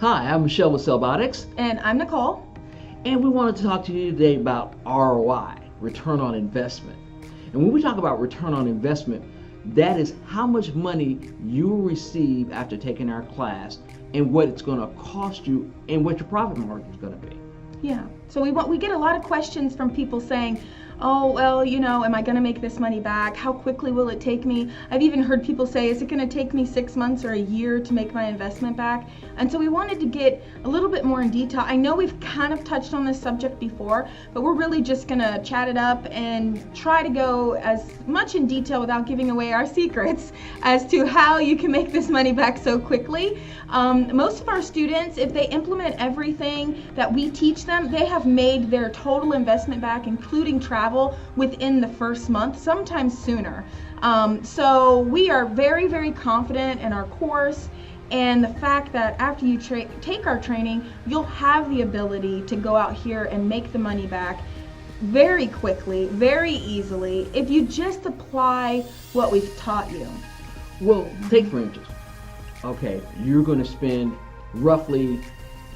Hi, I'm Michelle with CellBotics. And I'm Nicole. And we wanted to talk to you today about ROI, return on investment. And when we talk about return on investment, that is how much money you will receive after taking our class and what it's going to cost you and what your profit margin is going to be. Yeah. So we get a lot of questions from people saying, oh, well, am I going to make this money back? How quickly will it take me? I've even heard people say, is it going to take me 6 months or a year to make my investment back? And so we wanted to get a little bit more in detail. I know we've kind of touched on this subject before, but we're really just going to chat it up and try to go as much in detail without giving away our secrets as to how you can make this money back so quickly. Most of our students, if they implement everything that we teach them, they have made their total investment back, including travel, within the first month, sometimes sooner. So we are very, very confident in our course and the fact that after you take our training, you'll have the ability to go out here and make the money back very quickly, very easily, if you just apply what we've taught you. Well, take for instance, okay, you're going to spend roughly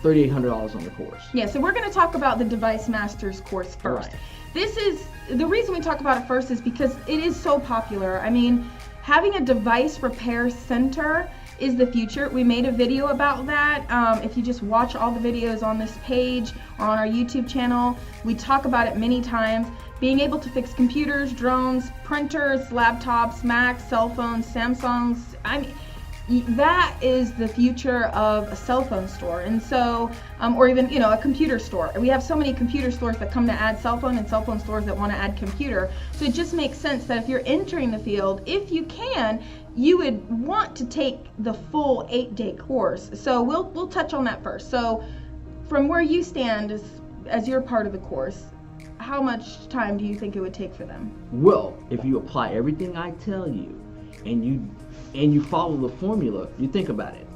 $3,800 on the course. Yeah, so we're going to talk about the Device Masters course first. Right. This is, the reason we talk about it first is because it is so popular. I mean, having a device repair center is the future. We made a video about that. If you just watch all the videos on this page or on our YouTube channel, we talk about it many times. Being able to fix computers, drones, printers, laptops, Macs, cell phones, Samsungs, that is the future of a cell phone store. And so, or even, a computer store. We have so many computer stores that come to add cell phone and cell phone stores that want to add computer. So it just makes sense that if you're entering the field, if you can, you would want to take the full 8-day course. So we'll touch on that first. So from where you stand as you're part of the course, how much time do you think it would take for them? Well, if you apply everything I tell you and you follow the formula, you think about it.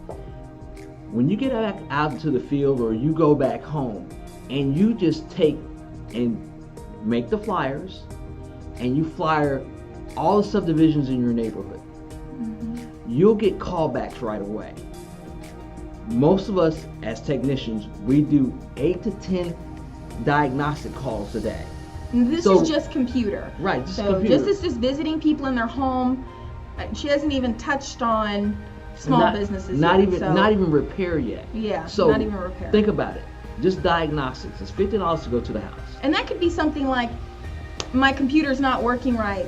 When you get back out into the field or you go back home and you just take and make the flyers and you flyer all the subdivisions in your neighborhood, you'll get callbacks right away. Most of us as technicians, we do 8 to 10 diagnostic calls a day. And this is just computer. Right, just so computer. This is just visiting people in their home. She hasn't even touched on small businesses not yet, even repair yet. Yeah, so not even repair. Think about it. Just diagnostics. It's $50 to go to the house. And that could be something like, my computer's not working right.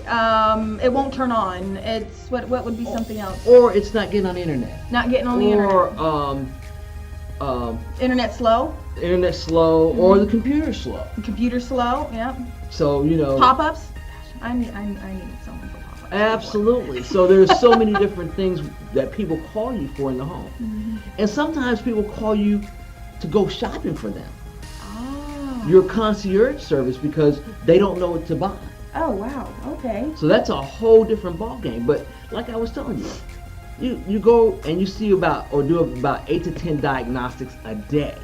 It won't turn on. It's what would be something else? Or it's not getting on the internet. Not getting on the internet. Or internet slow. Internet slow, or the computer slow. Computer slow. Yeah. So pop-ups. I need someone for pop-ups. Absolutely. So there's so many different things that people call you for in the home, and sometimes people call you to go shopping for them. Your concierge service because they don't know what to buy. Oh wow. Okay. So that's a whole different ball game. But like I was telling you, you go and you see do about 8 to 10 diagnostics a day.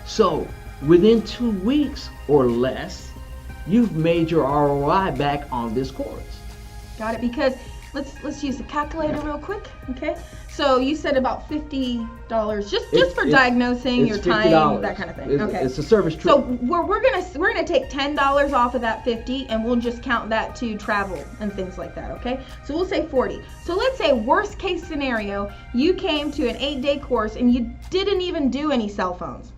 So within 2 weeks or less, you've made your ROI back on this course. Got it. Because let's use the calculator real quick. Okay. So you said about $50 just for diagnosing your time, $50. that kind of thing. Okay. It's a service trip. So we're gonna take $10 off of that $50, and we'll just count that to travel and things like that. Okay. So we'll say $40. So let's say worst case scenario, you came to an 8-day course and you didn't even do any cell phones,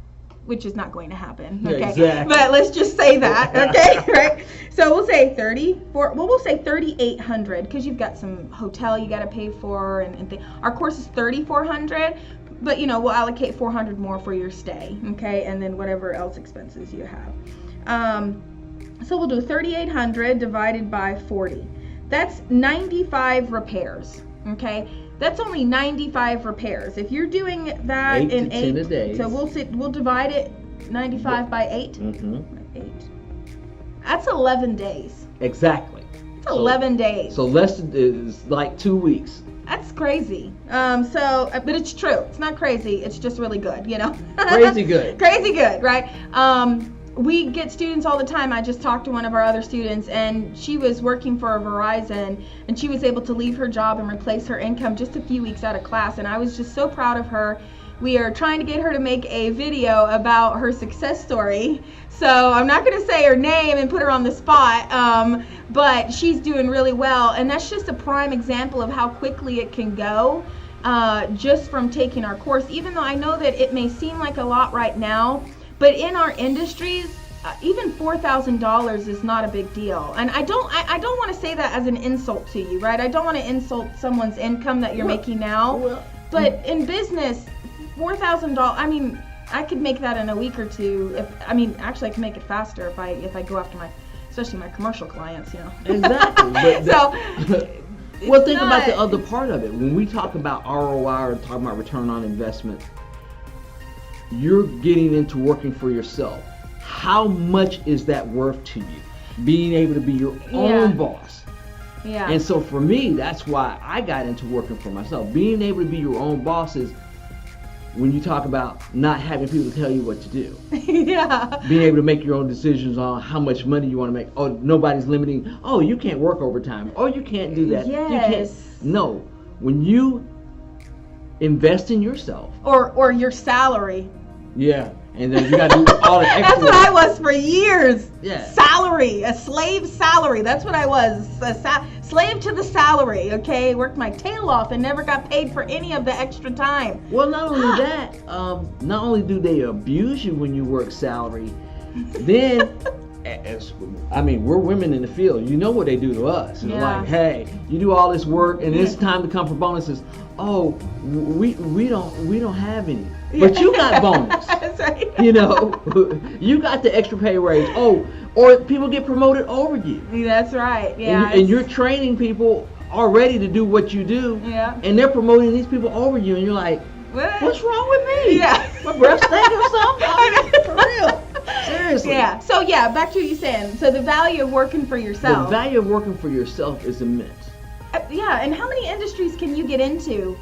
which is not going to happen. Okay. Yeah, exactly. But let's just say that. Okay. Right. So we'll say we'll say $3,800 because you've got some hotel you got to pay for and our course is $3,400, but we'll allocate $400 more for your stay. Okay. And then whatever else expenses you have. So we'll do $3,800 divided by 40. That's 95 repairs. Okay. That's only 95 repairs. If you're doing that 8 in to 10 a day. So we'll divide it 95 by 8. 8. That's 11 days. Exactly. It's 11 days. So less is like 2 weeks. That's crazy. But it's true. It's not crazy. It's just really good, Crazy good. Crazy good, right? We get students all the time. I just talked to one of our other students, and she was working for Verizon, and she was able to leave her job and replace her income just a few weeks out of class. And I was just so proud of her. We are trying to get her to make a video about her success story. So I'm not going to say her name and put her on the spot, but she's doing really well. And that's just a prime example of how quickly it can go just from taking our course. Even though I know that it may seem like a lot right now, but in our industries, even $4,000 is not a big deal. And I don't want to say that as an insult to you, right? I don't want to insult someone's income that you're making now. But in business, $4,000, I mean, I could make that in a week or two. Actually, I can make it faster if I go after especially my commercial clients, you know. Exactly. But think about the other part of it. When we talk about ROI or talk about return on investment, you're getting into working for yourself. How much is that worth to you? Being able to be your own boss. Yeah. And so for me, that's why I got into working for myself. Being able to be your own boss is when you talk about not having people tell you what to do. Yeah. Being able to make your own decisions on how much money you want to make. Oh, nobody's limiting. Oh, you can't work overtime. Oh, you can't do that. Yes. You can't. No. When you invest in yourself. Or your salary. Yeah. And then you got to do all the extra. That's what I was for years. Yeah. Salary, a slave salary. That's what I was. A slave to the salary. Okay, worked my tail off and never got paid for any of the extra time. Well, not only that, not only do they abuse you when you work salary, then, we're women in the field. You know what they do to us. They're like, hey, you do all this work and it's time to come for bonuses. Oh, we don't have any. But you got bonus. That's right. You know, you got the extra pay raise. Oh, or people get promoted over you. That's right. Yeah. And you're training people already to do what you do. Yeah. And they're promoting these people over you, and you're like, what's wrong with me? Yeah. My breath stink or something? For real. Seriously. Yeah. So back to what you're saying. So the value of working for yourself. The value of working for yourself is immense. And how many industries can you get into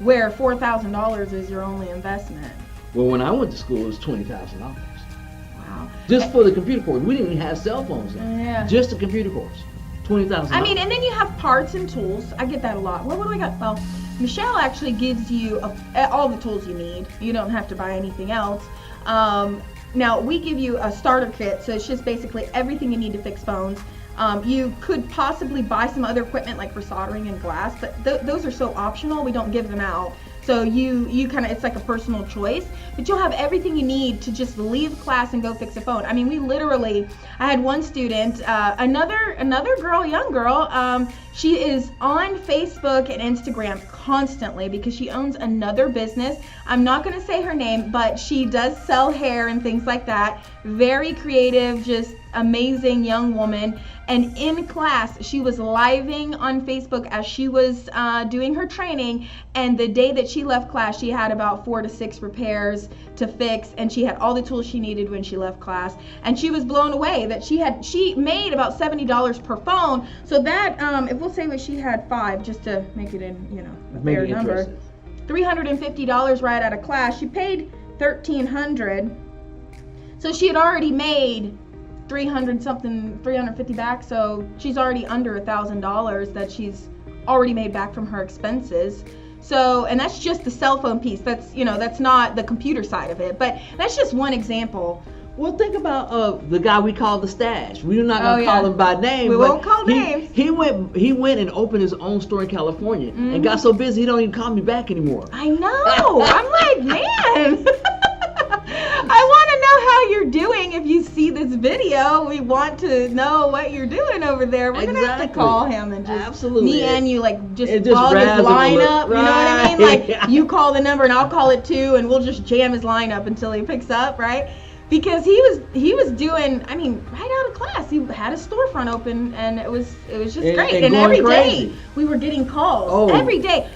where $4,000 is your only investment? Well, when I went to school, it was $20,000. Wow. Just for the computer course. We didn't even have cell phones then. Yeah. Just the computer course. $20,000. And then you have parts and tools. I get that a lot. What do I got? Well, Michelle actually gives you all the tools you need. You don't have to buy anything else. Now, we give you a starter kit, so it's just basically everything you need to fix phones. You could possibly buy some other equipment like for soldering and glass, but those are so optional, we don't give them out. So you kind of, it's like a personal choice, but you'll have everything you need to just leave class and go fix a phone. I mean, I had one student, another girl, young girl, she is on Facebook and Instagram constantly because she owns another business. I'm not going to say her name, but she does sell hair and things like that. Very creative, just amazing young woman. And in class, she was living on Facebook as she was doing her training. And the day that she left class, she had about 4 to 6 repairs to fix, and she had all the tools she needed when she left class. And she was blown away that she made about $70 per phone. So that if we'll say that she had 5, just to make it a fair number, $350 right out of class. She paid $1,300, so she had already made 350 back, so she's already under $1,000 that she's already made back from her expenses. So, and that's just the cell phone piece. That's that's not the computer side of it, but that's just one example. Well, think about the guy we call the Stache. We're not gonna call him by name. We won't call names. He went and opened his own store in California and got so busy he don't even call me back anymore. I know. I'm like, man. I want to know how you're doing. If you see this video, we want to know what you're doing over there. We're gonna have to call him and just me and you just log his lineup. Right. You know what I mean? Like you call the number and I'll call it too, and we'll just jam his lineup until he picks up, right? Because he was doing, right out of class, he had a storefront open, and it was just great. And every day we were getting calls. Oh. Every day.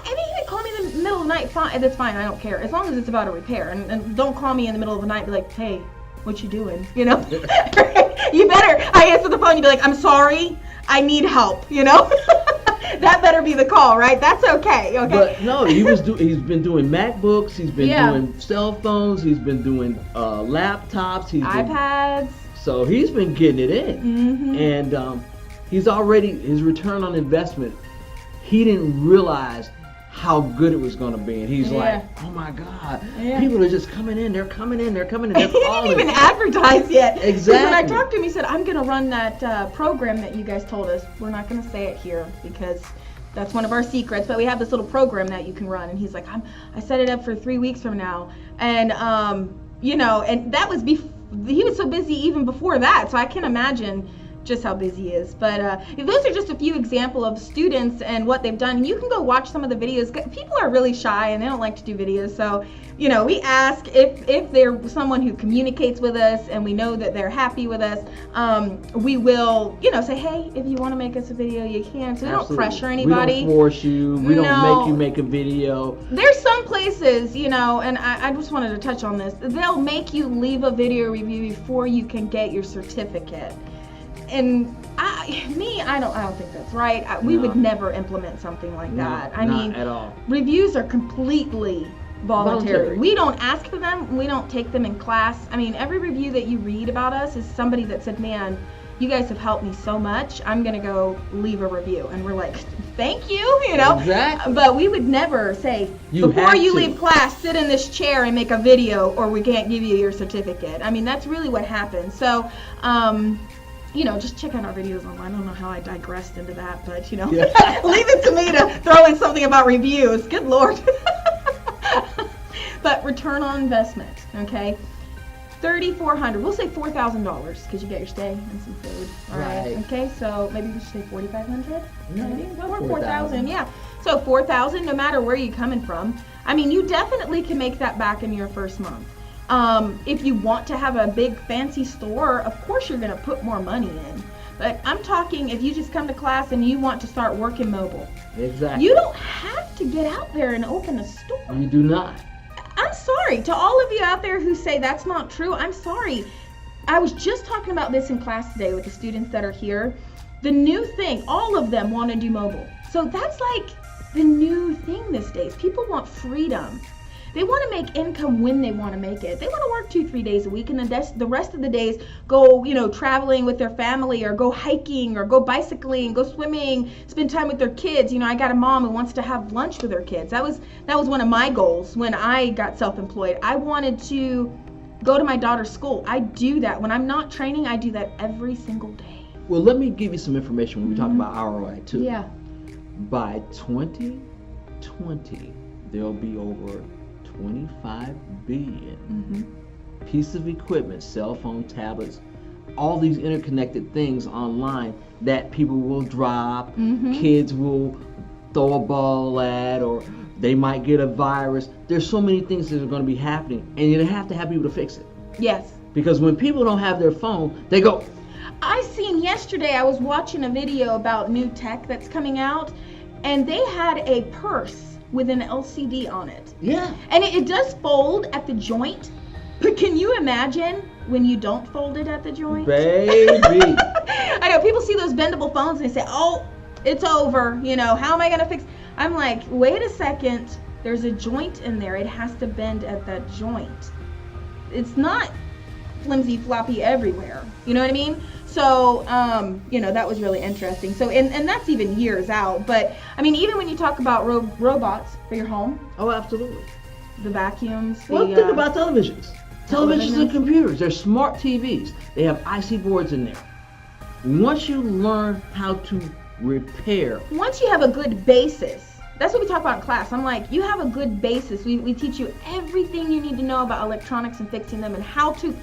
He would call me in the middle of the night. Fine, that's fine. I don't care as long as it's about a repair. And don't call me in the middle of the night. And be like, hey, what you doing? You better. I answer the phone. You be like, I'm sorry. I need help. That better be the call, right? That's okay. Okay. But no, he's been doing MacBooks. He's been doing cell phones. He's been doing laptops. iPads. So he's been getting it in, and he's already his return on investment. He didn't realize how good it was going to be. And he's like, oh my God, people are just coming in. They're coming in. They're calling. He didn't even advertise yet. Exactly. When I talked to him, he said, I'm going to run that program that you guys told us. We're not going to say it here because that's one of our secrets, but we have this little program that you can run. And he's like, I set it up for 3 weeks from now. And, and that was he was so busy even before that. So I can imagine just how busy he is. But those are just a few examples of students and what they've done. And you can go watch some of the videos. People are really shy and they don't like to do videos. So, we ask if they're someone who communicates with us and we know that they're happy with us, we will, say, hey, if you want to make us a video, you can. So we don't pressure anybody. We don't force you. We don't make you make a video. There's some places, and I just wanted to touch on this. They'll make you leave a video review before you can get your certificate. And I don't think that's right. We would never implement something like that. I mean, at all. Reviews are completely voluntary. We don't ask for them. We don't take them in class. I mean, every review that you read about us is somebody that said, man, you guys have helped me so much. I'm going to go leave a review. And we're like, thank you, Exactly. But we would never say, before you leave class, sit in this chair and make a video or we can't give you your certificate. I mean, that's really what happens. So, just check out our videos online. I don't know how I digressed into that, but, leave it to me to throw in something about reviews. Good Lord. But return on investment, okay? $3,400. We'll say $4,000 because you get your stay and some food. All right. Okay, so maybe we should say $4,500. Maybe or $4,000. Yeah. So $4,000, no matter where you're coming from. I mean, you definitely can make that back in your first month. If you want to have a big fancy store, of course you're going to put more money in. But I'm talking if you just come to class and you want to start working mobile. Exactly. You don't have to get out there and open a store. You do not. I'm sorry. To all of you out there who say that's not true, I'm sorry. I was just talking about this in class today with the students that are here. The new thing, all of them want to do mobile. So that's like the new thing these days. People want freedom. They want to make income when they want to make it. They want to work 2-3 days a week and the rest of the days go, traveling with their family or go hiking or go bicycling, go swimming, spend time with their kids. I got a mom who wants to have lunch with her kids. That was one of my goals when I got self-employed. I wanted to go to my daughter's school. I do that. When I'm not training, I do that every single day. Well, let me give you some information when we talk about ROI too. Yeah. By 2020, there'll be over 25 billion pieces of equipment, cell phone, tablets, all these interconnected things online that people will drop, kids will throw a ball at, or they might get a virus. There's so many things that are going to be happening, and you have to have people to fix it. Yes. Because when people don't have their phone, they go. Yesterday, I was watching a video about new tech that's coming out, and they had a purse with an LCD on it. Yeah. And it does fold at the joint, but can you imagine when you don't fold it at the joint? Baby. I know, people see those bendable phones and they say, oh, it's over, how am I gonna fix? I'm like, wait a second, there's a joint in there. It has to bend at that joint. It's not flimsy floppy everywhere. You know what I mean? So, that was really interesting. So, and that's even years out. But, I mean, even when you talk about robots for your home. Oh, absolutely. The vacuums. Well, think about televisions. Televisions and computers. They're smart TVs. They have IC boards in there. Once you learn how to repair. Once you have a good basis. That's what we talk about in class. I'm like, you have a good basis. We teach you everything you need to know about electronics and fixing them and how to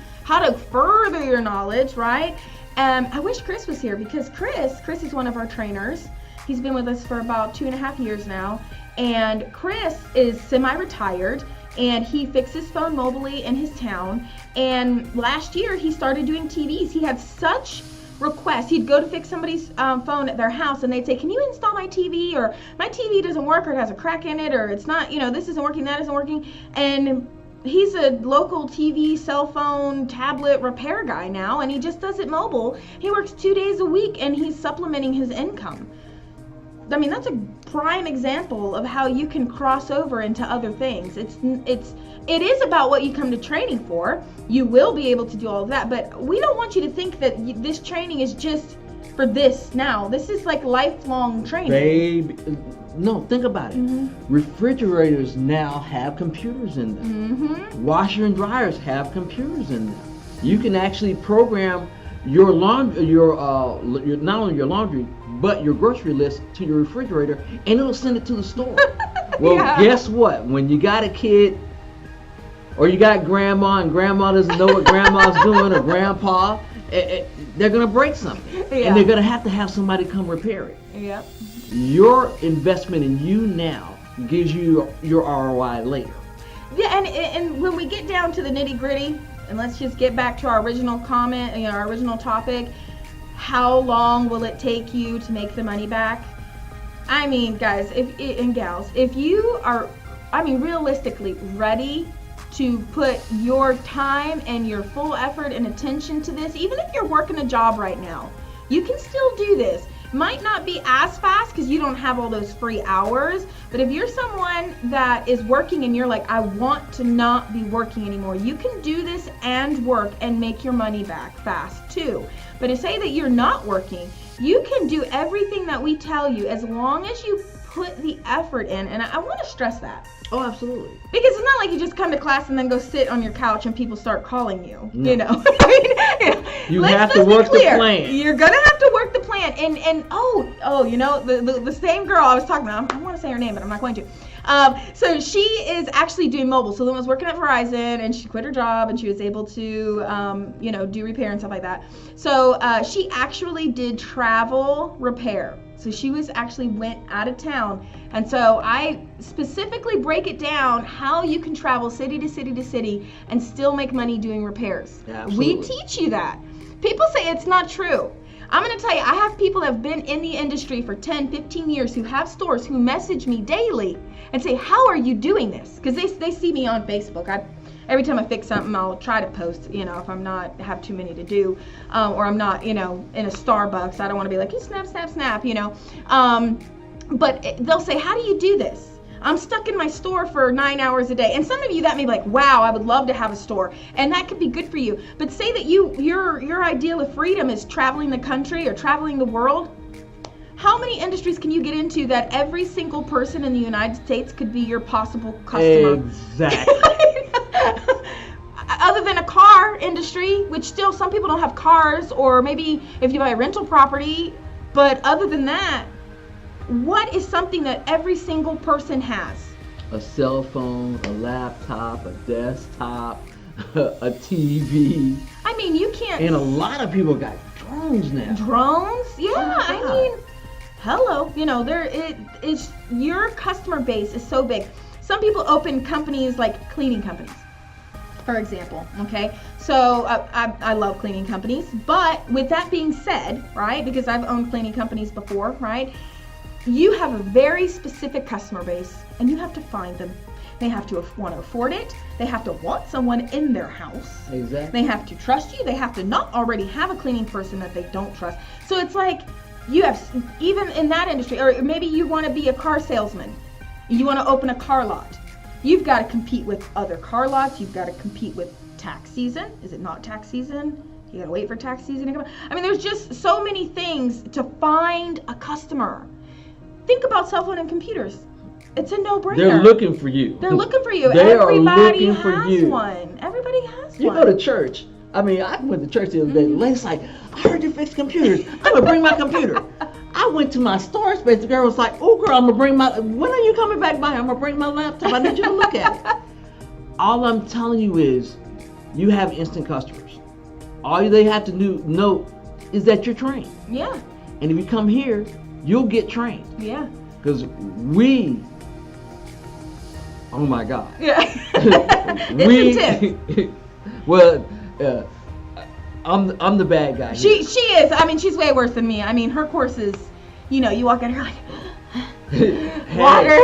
further your knowledge, right? I wish Chris was here because Chris is one of our trainers. He's been with us for about 2.5 years now. And Chris is semi-retired and he fixes phone mobily in his town. And last year he started doing TVs. He had such requests. He'd go to fix somebody's phone at their house and they'd say, can you install my TV? Or my TV doesn't work, or it has a crack in it, or it's not, this isn't working, that isn't working. And he's a local TV, cell phone, tablet repair guy now, and he just does it mobile. He works 2 days a week and he's supplementing his income. I mean, that's a prime example of how you can cross over into other things. It is about what you come to training for. You will be able to do all of that, but we don't want you to think that this training is just for this now. This is like lifelong training. Baby, no, think about it. Mm-hmm. Refrigerators now have computers in them. Mm-hmm. Washer and dryers have computers in them. You can actually program your laundry, your not only your laundry, but your grocery list to your refrigerator, and it'll send it to the store. Well, guess what? When you got a kid, or you got grandma, and grandma doesn't know what grandma's doing, or grandpa, they're gonna break something, and they're gonna have somebody come repair it. Yep. Your investment in you now gives you your ROI later. Yeah, and when we get down to the nitty gritty, and let's just get back to our original comment, our original topic, how long will it take you to make the money back? I mean, guys, and gals, if you are, realistically ready to put your time and your full effort and attention to this, even if you're working a job right now, you can still do this. Might not be as fast because you don't have all those free hours, but if you're someone that is working and you're like, I want to not be working anymore, you can do this and work and make your money back fast too. But to say that you're not working, you can do everything that we tell you as long as you put the effort in, and I want to stress that. Oh, absolutely. Because it's not like you just come to class and then go sit on your couch and people start calling you. No. You know, you have to work the plan. You're gonna have to work the plan. And the same girl I was talking about, I want to say her name, but I'm not going to. So she is actually doing mobile. So Lynn was working at Verizon, and she quit her job, and she was able to, do repair and stuff like that. So she actually did travel repair. So she went out of town. And so I specifically break it down how you can travel city to city to city and still make money doing repairs. Absolutely. We teach you that. People say it's not true. I'm going to tell you, I have people that have been in the industry for 10, 15 years who have stores who message me daily and say, how are you doing this? Because they see me on Facebook. Every time I fix something, I'll try to post, if I'm not have too many to do, or I'm not, in a Starbucks. I don't want to be like, snap, snap, snap, But they'll say, how do you do this? I'm stuck in my store for 9 hours a day. And some of you that may be like, wow, I would love to have a store. And that could be good for you. But say that your ideal of freedom is traveling the country or traveling the world. How many industries can you get into that every single person in the United States could be your possible customer? Exactly. Other than a car industry, which still some people don't have cars, or maybe if you buy a rental property. But other than that, what is something that every single person has? A cell phone, a laptop, a desktop, a TV. I mean, you can't. And a lot of people got drones now. Drones? Yeah, Oh, hello. There it is. Your customer base is so big. Some people open companies like cleaning companies, for example. Okay, so I love cleaning companies. But with that being said, right? Because I've owned cleaning companies before, right? You have a very specific customer base, and you have to find them. They have to want to afford it. They have to want someone in their house. Exactly. They have to trust you. They have to not already have a cleaning person that they don't trust. So it's like you have, even in that industry, or maybe you want to be a car salesman. You want to open a car lot. You've got to compete with other car lots. You've got to compete with tax season. Is it not tax season? You got to wait for tax season to come. I mean, there's just so many things to find a customer. Think about cell phone and computers. It's a no-brainer. They're looking for you. They're looking for you. They Everybody are looking for has you. one. Everybody has You one. go to church. I went to church the other day. The lady's like, I heard you fix computers. I'm going to bring my computer. I went to my storage space. The girl was like, oh, girl, I'm going to bring when are you coming back by? I'm going to bring my laptop. I need you to look at it. All I'm telling you is you have instant customers. All they have to know is that you're trained. Yeah. And if you come here, you'll get trained. Yeah. Because oh my God. Yeah. It's intense. Well, I'm the bad guy. She is. I mean, she's way worse than me. I mean, her courses, you walk in, you're like, water.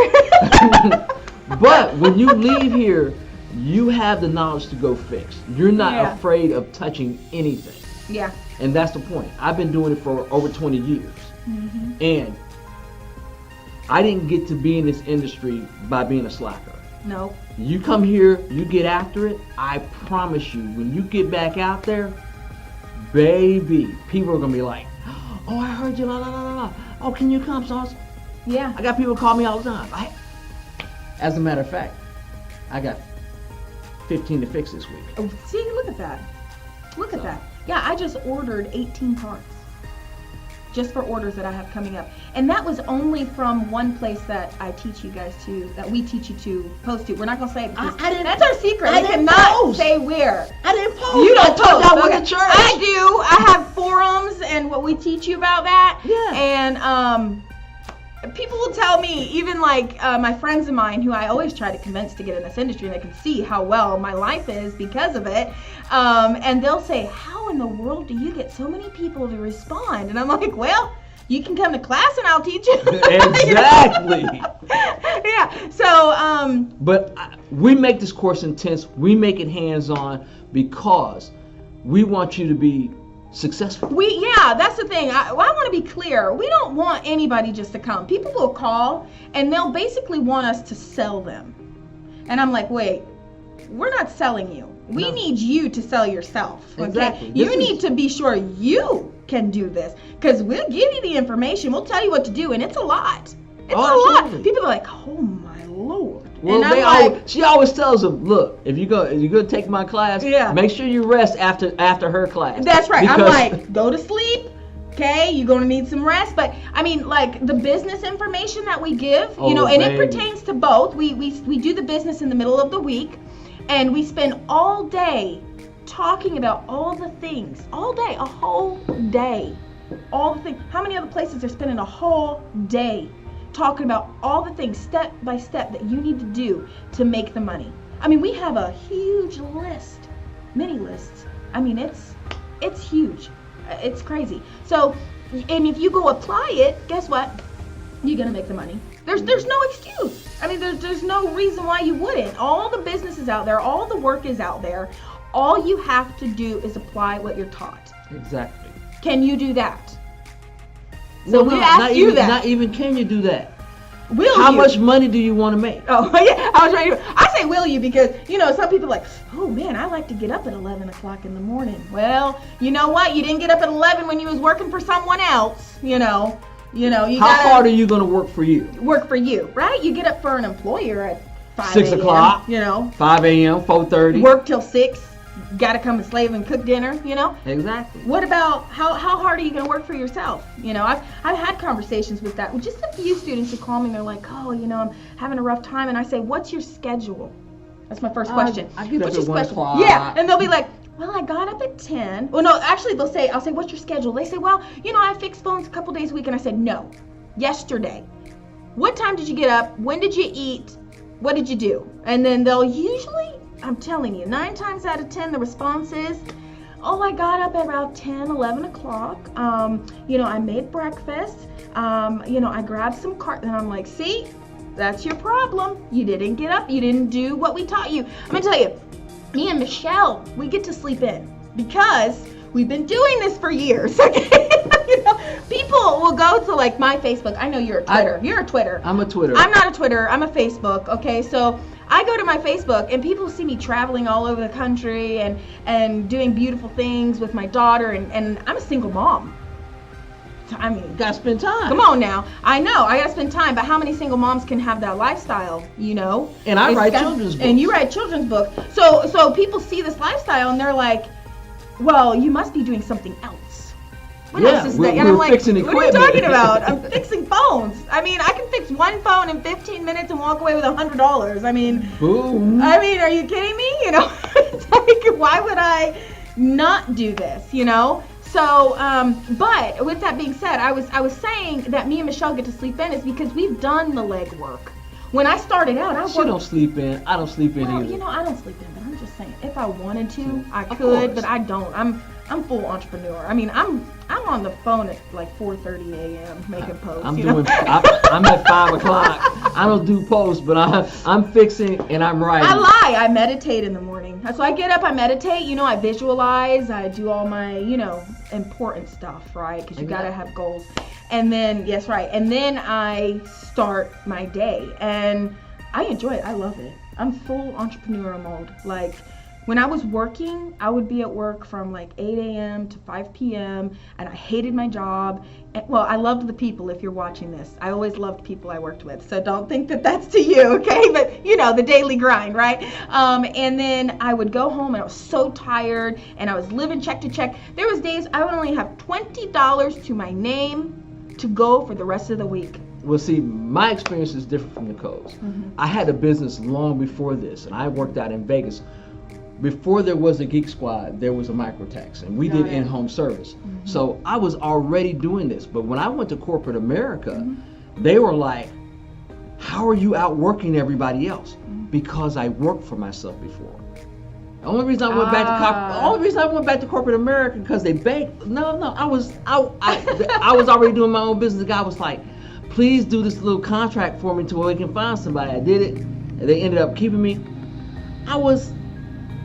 But when you leave here, you have the knowledge to go fix. You're not afraid of touching anything. Yeah. And that's the point. I've been doing it for over 20 years. Mm-hmm. And I didn't get to be in this industry by being a slacker. No. You come here, you get after it, I promise you, when you get back out there, baby, people are going to be like, Oh, I heard you, la la la la la. Oh, can you come, so Yeah. I got people call me all the time. As a matter of fact, I got 15 to fix this week. Oh, see, look at that. Look at that. Yeah, I just ordered 18 parts. Just for orders that I have coming up. And that was only from one place that I teach you guys to, that we teach you to post to. We're not going to say it because that's our secret. I We didn't cannot post. say where. I didn't post. You don't told post. you I was Okay. at church. I do. I have forums and what we teach you about that. Yeah. And people will tell me, even like my friends of mine who I always try to convince to get in this industry, and they can see how well my life is because of it. And they'll say, how in the world do you get so many people to respond? And I'm like, well, you can come to class and I'll teach you. Exactly. Yeah. So, But we make this course intense. We make it hands-on because we want you to be successful. That's the thing. I want to be clear. We don't want anybody just to come. People will call and they'll basically want us to sell them. And I'm like, wait, we're not selling you. We need you to sell yourself. Okay? Exactly. You need to be sure you can do this, because we'll give you the information. We'll tell you what to do, and it's a lot. It's a lot. People are like, oh my Lord. Well, and I'm like, she always tells them, look, if you're gonna take my class, make sure you rest after her class. That's right. I'm like, go to sleep. Okay, you're gonna need some rest. But I mean, like the business information that we give, and it pertains to both. We do the business in the middle of the week, and we spend all day talking about all the things, all day, a whole day, all the things. How many other places are spending a whole day talking about all the things step by step that you need to do to make the money? I mean, we have a huge list, many lists. I mean, it's huge. It's crazy. So, and if you go apply it, guess what? You're gonna make the money. There's no excuse. I mean, there's no reason why you wouldn't. All the business is out there. All the work is out there. All you have to do is apply what you're taught. Exactly. Can you do that? So we asked you that. Not even can you do that. Will How you? much money do you want to make? Oh, yeah. I say will you because, some people are like, oh, man, I like to get up at 11 o'clock in the morning. Well, you know what? You didn't get up at 11 when you was working for someone else, you How hard are you going to work for you? Work for you, right? You get up for an employer at 5 6 o'clock, 5 a.m., 4:30. Work till 6. Got to come and slave and cook dinner, Exactly. What about how hard are you going to work for yourself? I've had conversations with that with just a few students who call me and they're like, oh, I'm having a rough time. And I say, what's your schedule? That's my first question. I get up at 1 o'clock. Yeah, and they'll be like, well, I got up at 10. Well, no, actually, I'll say, what's your schedule? They say, well, I fix phones a couple days a week. And I said, no, yesterday. What time did you get up? When did you eat? What did you do? And then they'll usually, I'm telling you, 9 times out of 10, the response is, oh, I got up at about 10, 11 o'clock. I made breakfast. I grabbed some and I'm like, see, that's your problem. You didn't get up. You didn't do what we taught you. I'm going to tell you, me and Michelle, we get to sleep in because we've been doing this for years. Okay? People will go to like my Facebook. I know you're a Twitter. You're a Twitter. I'm a Twitter. I'm not a Twitter. I'm a Facebook. Okay, so I go to my Facebook and people see me traveling all over the country and doing beautiful things with my daughter and I'm a single mom. I mean, gotta spend time. Come on now. I know I gotta spend time, but how many single moms can have that lifestyle? And I write children's books. And you write children's books. So people see this lifestyle and they're like, well, you must be doing something else. What else is that? And I'm like, fixing what are you talking about? I'm fixing phones. I mean, I can fix one phone in 15 minutes and walk away with $100. I mean, boom. I mean, are you kidding me? It's like, why would I not do this? So, but with that being said, I was saying that me and Michelle get to sleep in is because we've done the legwork. When I started out, She don't sleep in. I don't sleep in either. I don't sleep in, but I'm just saying, if I wanted to, I could, but I don't. I'm full entrepreneur. I mean, I'm on the phone at like 4:30 a.m. making posts. I'm at 5 o'clock. I don't do posts, but I'm fixing and I'm writing. I lie. I meditate in the morning. So I get up, I meditate. I visualize. I do all my important stuff, right? Because you gotta have goals. And then and then I start my day, and I enjoy it. I love it. I'm full entrepreneur mode. Like, When I was working, I would be at work from like 8 a.m. to 5 p.m. and I hated my job. Well, I loved the people. If you're watching this, I always loved people I worked with. So don't think that that's to you, okay? But you know, the daily grind, right? And then I would go home and I was so tired and I was living check to check. There was days I would only have $20 to my name to go for the rest of the week. Well, see, my experience is different from Nicole's. I had a business long before this, and I worked out in Vegas. Before there was a Geek Squad, there was a Microtex, and we did in-home service. So I was already doing this. But when I went to corporate America, they were like, how are you outworking everybody else? Because I worked for myself before. The only reason I went back to corporate America because they begged. No, I was already doing my own business. The guy was like, please do this little contract for me until we can find somebody. I did it, and they ended up keeping me. I was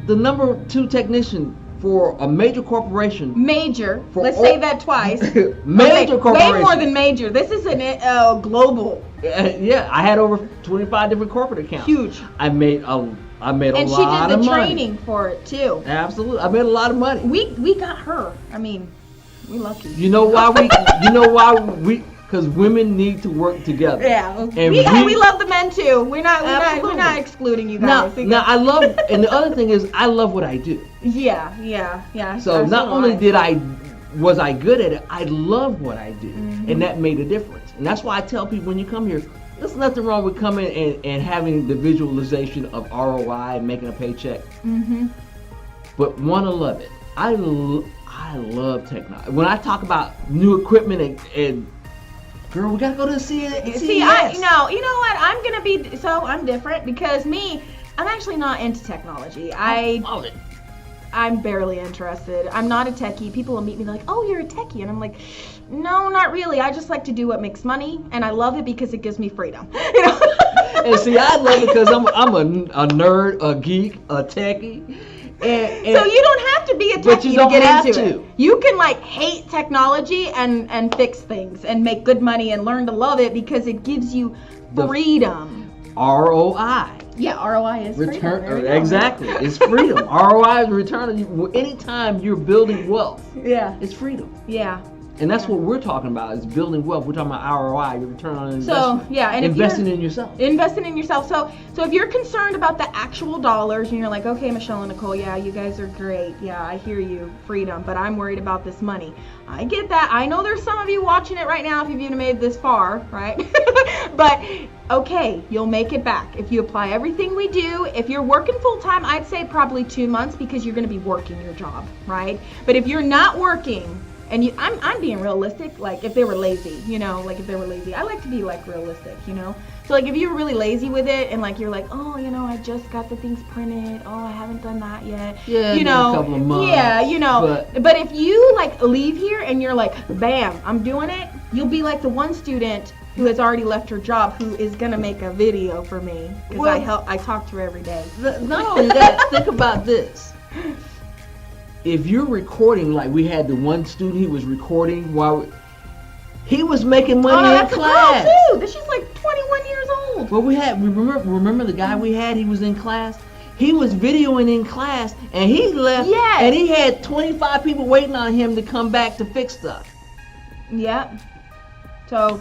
the number 2 technician for a major corporation. Major. Let's say that twice. Major corporation. Way more than major. This is a global. Yeah, I had over 25 different corporate accounts. Huge. I made a lot of money. And she did the training for it too. Absolutely, I made a lot of money. We got her. I mean, we lucky. You know why we? Because women need to work together. Yeah, and we love the men too. We're not excluding you guys. Now I love, and the other thing is I love what I do. Yeah. So not only was I good at it, I love what I do, and that made a difference. And that's why I tell people when you come here, there's nothing wrong with coming and having the visualization of ROI and making a paycheck. But want to love it. I love technology. When I talk about new equipment and girl, we gotta go to the CES. See, you know what? I'm different because I'm actually not into technology. I love it. I'm barely interested. I'm not a techie. People will meet me like, oh, you're a techie. And I'm like, no, not really. I just like to do what makes money. And I love it because it gives me freedom. You know? And see, I love it because I'm a nerd, a geek, a techie. And so you don't have to be a techie to get into it. You can hate technology and fix things and make good money and learn to love it because it gives you freedom. ROI. Yeah, ROI is freedom. Exactly. It's freedom. ROI is return. Anytime you're building wealth, it's freedom. Yeah. And that's what we're talking about, is building wealth. We're talking about ROI, your return on investment. So, and investing in yourself. Investing in yourself. So if you're concerned about the actual dollars and you're like, okay, Michelle and Nicole, yeah, you guys are great. Yeah, I hear you, freedom, but I'm worried about this money. I get that. I know there's some of you watching it right now if you've even made this far, right? But okay, you'll make it back. If you apply everything we do, if you're working full time, I'd say probably 2 months because you're going to be working your job, right? But if you're not working, and I'm being realistic, if they were lazy, if they were lazy. I like to be realistic, So if you're really lazy with it and you're oh, I just got the things printed. Oh, I haven't done that yet. Yeah, a couple of months. Yeah, But if you leave here and you're bam, I'm doing it, you'll be like the one student who has already left her job who is gonna make a video for me because I talk to her every day. Not only that, think about this. If you're recording, we had the one student, he was recording while he was making money in class. Oh, that's a girl too. She's 21 years old. Well, remember the guy we had? He was in class. He was videoing in class, and he left. Yes. And he had 25 people waiting on him to come back to fix stuff. Yep. So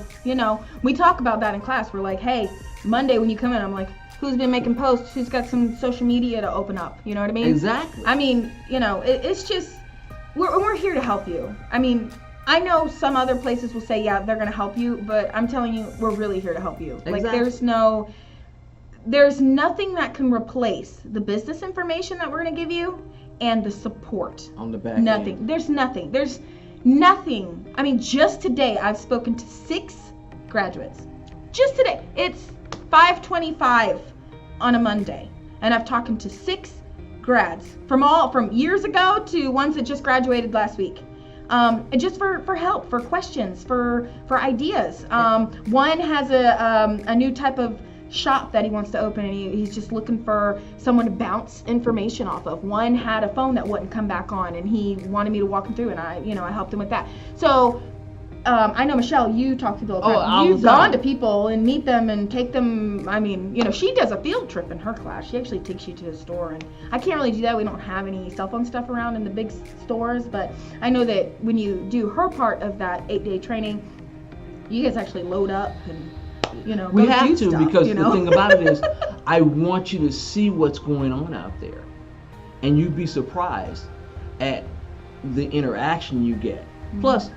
we talk about that in class. We're like, hey, Monday when you come in, I'm like, who's been making posts, who's got some social media to open up, you know what I mean? Exactly. I mean, it's just, we're here to help you. I mean, I know some other places will say, yeah, they're going to help you, but I'm telling you, we're really here to help you. Exactly. There's nothing that can replace the business information that we're going to give you and the support. On the back Nothing. end. There's nothing. I mean, just today, I've spoken to 6 graduates. Just today. It's 5:25 on a Monday, and I've talked to 6 grads from years ago to ones that just graduated last week, and just for help, for questions, for ideas. One has a new type of shop that he wants to open, and he's just looking for someone to bounce information off of. One had a phone that wouldn't come back on, and he wanted me to walk him through, and I helped him with that. So I know, Michelle, you talk to people all the time. all the You've gone time. to people and meet them and take them. I mean, she does a field trip in her class. She actually takes you to the store, and I can't really do that. We don't have any cell phone stuff around in the big stores, but I know that when you do her part of that 8-day training, you guys actually load up and we go have do to stuff, because the thing about it is, I want you to see what's going on out there, and you'd be surprised at the interaction you get. Plus,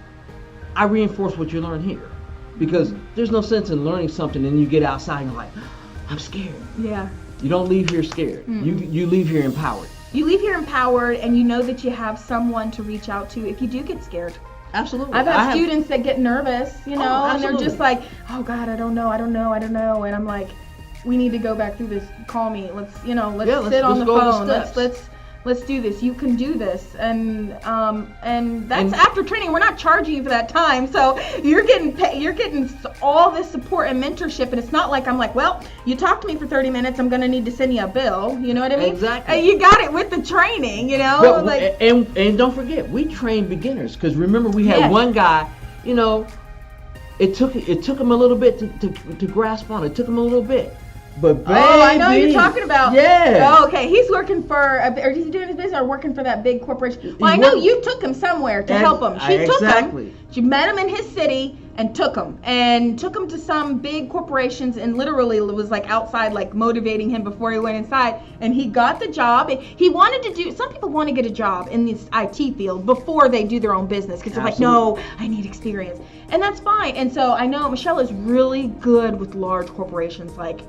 I reinforce what you learn here, because there's no sense in learning something and you get outside and you're like, I'm scared. Yeah. You don't leave here scared. You leave here empowered. You leave here empowered, and you know that you have someone to reach out to if you do get scared. Absolutely. I've had students that get nervous, and they're absolutely. just like, oh God, I don't know. And I'm like, we need to go back through this. Call me. Let's sit on the phone. Let's do this. You can do this. And that's after training. We're not charging you for that time. So you're getting all this support and mentorship, and it's not like I'm like, well, you talked to me for 30 minutes, I'm going to need to send you a bill. You know what I mean? Exactly. You got it with the training, But, and don't forget, we train beginners, because remember we had one guy, it took him a little bit to grasp on. It took him a little bit. But baby, I know you're talking about. Yeah. Oh, okay. He's working for, or is he doing his business or working for that big corporation? Well, I know you took him somewhere to help him. She took him. She met him in his city and took him to some big corporations, and literally was like outside, like motivating him before he went inside. And he got the job. He wanted to do. Some people want to get a job in this IT field before they do their own business, because they're like, no, I need experience, and that's fine. And so I know Michelle is really good with large corporations, like.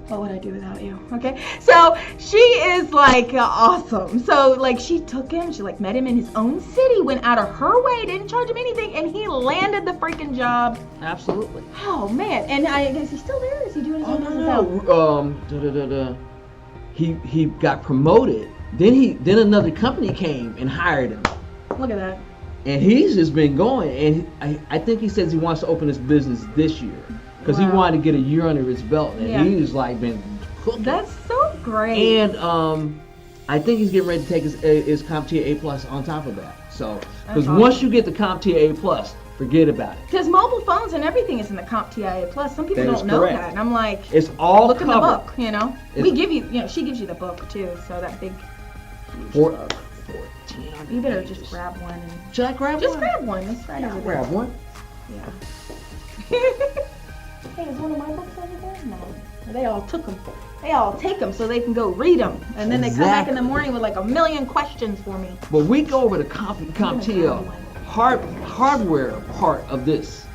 What would I do without you? Okay, so she is like awesome. So like she took him, she like met him in his own city, went out of her way, didn't charge him anything, and he landed the freaking job. Absolutely. Oh man, and I guess he's still there. Is he doing his own business now? He got promoted. Then another company came and hired him. Look at that. And he's just been going, and I think he says he wants to open his business this year. Because he wanted to get a year under his belt, and he's like been cooking. That's so great. And I think he's getting ready to take his CompTIA A+ on top of that. So, because once you get the CompTIA A+, forget about it. Because mobile phones and everything is in the CompTIA A+. Some people don't know that, and I'm like, it's all look covered. in the book. We give you, she gives you the book too. So that big, huge book. 1400 You better pages. just grab one. Should I grab one? Just grab one. It's right over there. Grab one. Yeah. Hey, is one of my books over there? No. They all took them. They all take them so they can go read them. And then they come back in the morning with like a million questions for me. But we go over the CompTIA hardware part of this.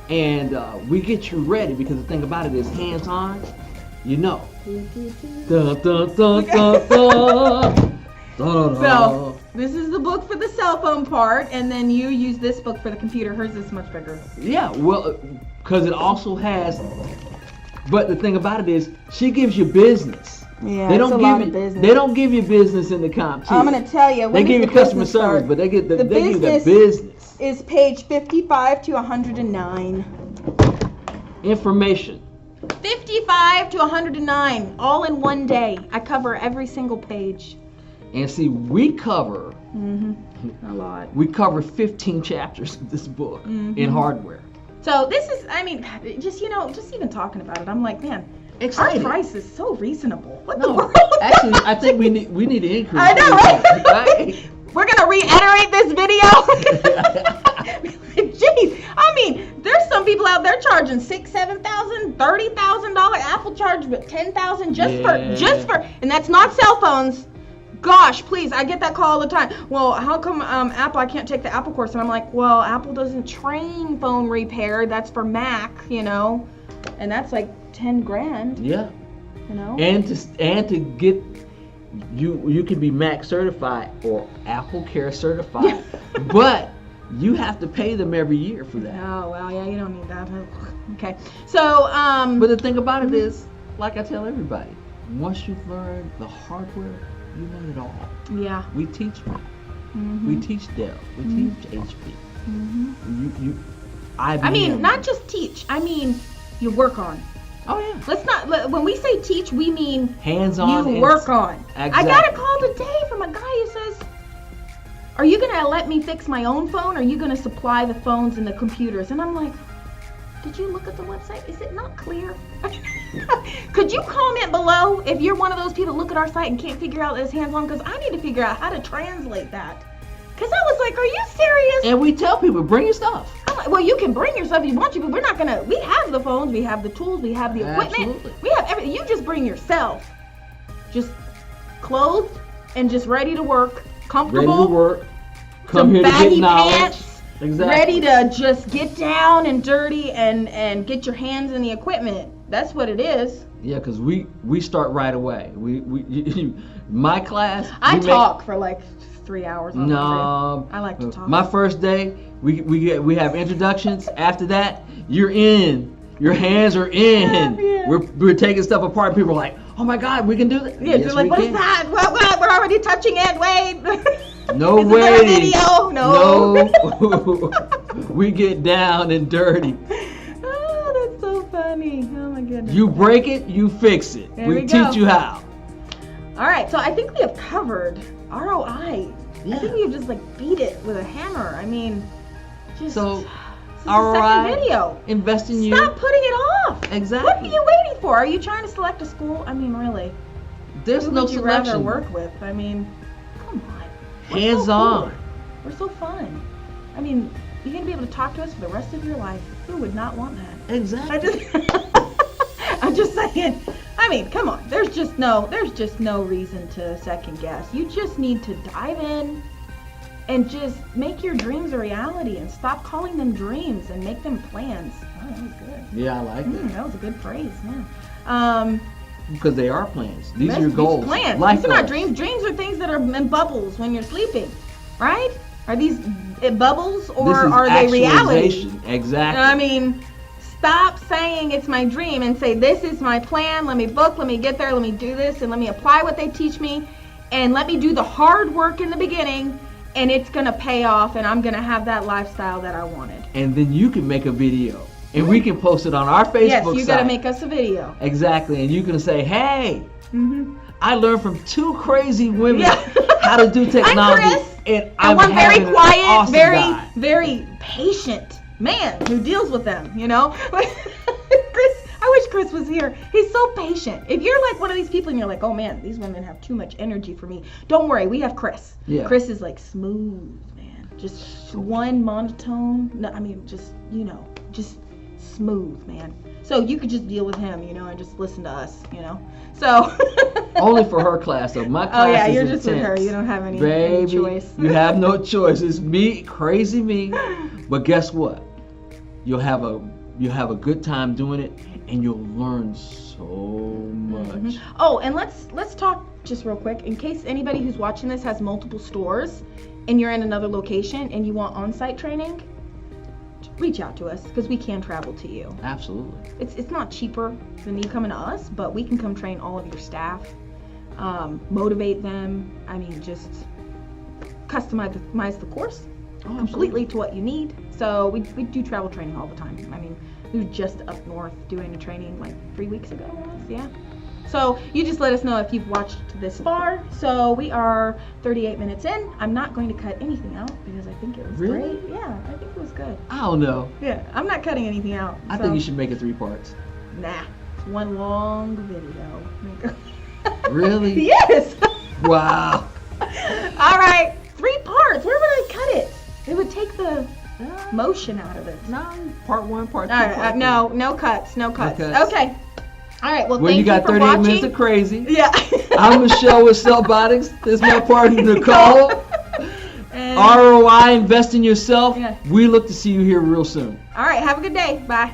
And we get you ready, because the thing about it is hands-on, Dun, dun, dun, dun, dun. So, this is the book for the cell phone part, and then you use this book for the computer. Hers is much bigger. Yeah, well, because it also has, but the thing about it is, she gives you business. Yeah, they don't it's a give lot you, of business. They don't give you business in the CompTIA. I'm going to tell you. They give you customer service, but they give you the business. Is page 55 to 109. Information. 55 to 109, all in one day. I cover every single page. And see, we cover a lot. We cover 15 chapters of this book in hardware. So this is, I mean, just even talking about it, I'm like, man, excited. Our price is so reasonable. What the world? Actually, I think we need to increase. I know, right? We're gonna reiterate this video. Jeez, I mean, there's some people out there charging $6,000, $7,000, $30,000. Apple charged $10,000 just for, and that's not cell phones. Gosh, please, I get that call all the time. Well, how come Apple, I can't take the Apple course? And I'm like, well, Apple doesn't train phone repair. That's for Mac, and that's like 10 grand. Yeah. And to get you can be Mac certified or Apple Care certified, but you have to pay them every year for that. Oh well, yeah, you don't need that. Okay, so but the thing about it is, like I tell everybody, once you've learned the hardware, you learn it all. Yeah. We teach Mac. We teach Dell. We teach HP. I mean, not just teach. I mean, you work on. Oh yeah. Let's not. When we say teach, we mean hands-on. You work on. Exactly. I got a call today from a guy who says, are you gonna let me fix my own phone, or are you gonna supply the phones and the computers? And I'm like, did you look at the website? Is it not clear? Could you comment below if you're one of those people that look at our site and can't figure out this hands-on? Because I need to figure out how to translate that. Because I was like, are you serious? And we tell people, bring your stuff. I'm like, well, you can bring your stuff if you want to, but we're not gonna. We have the phones, we have the tools, we have the equipment, Absolutely. we have everything. You just bring yourself, just clothed and just ready to work, comfortable. Ready to work. Come some here to baggy get knowledge. pants. Exactly. Ready to just get down and dirty and get your hands in the equipment. That's what it is. Yeah, because we start right away. My class. I talk for like 3 hours. No. I like to talk. My first day, we have introductions. After that, you're in. Your hands are in. Yeah. We're taking stuff apart. People are like, oh my God, we can do that. Yeah, you're like, what is that? What? We're already touching it. Wait. No is way. There a video? No. We get down and dirty. Oh, that's so funny. Oh my goodness. You break it, you fix it. There We we teach go. you how. All right, so I think we have covered ROI. Yeah. I think we've just like beat it with a hammer. I mean, just So, this is ROI, the second video. invest in you. Stop putting it off. Exactly. What are you waiting for? Are you trying to select a school? I mean, really? There's Who no would you rather selection. work with? I mean, come on. We're Hands so on. cool. We're so fun. I mean, you're gonna be able to talk to us for the rest of your life. Who would not want that? Exactly. I'm just saying. I mean, come on. There's just no reason to second guess. You just need to dive in and just make your dreams a reality and stop calling them dreams and make them plans. Oh, that was good. Yeah, I like that. That was a good phrase. Yeah. Because they are plans. These are your These goals. plans. Life These are not goals. dreams. Dreams are things that are in bubbles when you're sleeping, right? Are these bubbles or This is are they reality? actualization. Exactly. I mean, stop saying it's my dream and say this is my plan. Let me book. Let me get there. Let me do this and let me apply what they teach me, and let me do the hard work in the beginning, and it's gonna pay off, and I'm gonna have that lifestyle that I wanted. And then you can make a video. And we can post it on our Facebook Yes, you site. gotta make us a video. Exactly. And you can say, hey, Mm-hmm. I learned from 2 crazy women Yeah. how to do technology. I'm Chris. And I'm I'm one very having an quiet, awesome very, guy. very patient man who deals with them, you know? Chris, I wish Chris was here. He's so patient. If you're like one of these people and you're like, oh man, these women have too much energy for me, don't worry, we have Chris. Yeah. Chris is like smooth, man. Just one monotone. No, I mean, just, you know, just smooth, man. So you could just deal with him, you know, and just listen to us, you know? So. Only for her class, though. My class Oh yeah, is you're just with her. intense. You don't have any Baby, choice. you have no choice. It's me, crazy me. But guess what? You'll have a good time doing it, and you'll learn so much. Mm-hmm. Oh, and let's talk just real quick in case anybody who's watching this has multiple stores, and you're in another location and you want on-site training. Reach out to us because we can travel to you. Absolutely. It's not cheaper than you coming to us, but we can come train all of your staff, motivate them. I mean, just customize the course completely to what you need. So we do travel training all the time. I mean, we were just up north doing a training like 3 weeks ago. Yeah. So you just let us know if you've watched this far. So we are 38 minutes in. I'm not going to cut anything out because I think it was Really? great. Yeah, I think it was good. I don't know. Yeah, I'm not cutting anything out. I think you should make it 3 parts. Nah, it's one long video. Really? Yes. Wow. All right, 3 parts. Where would I cut it? It would take the motion out of it. No, part 1, part 2. All right, part no cuts. cuts. Okay. All right. Well, Well, thank you got for 38 watching. minutes of crazy. Yeah. I'm Michelle with CellBotics. This is my partner Nicole. And- ROI, invest in yourself. Yeah. We look to see you here real soon. All right. Have a good day. Bye.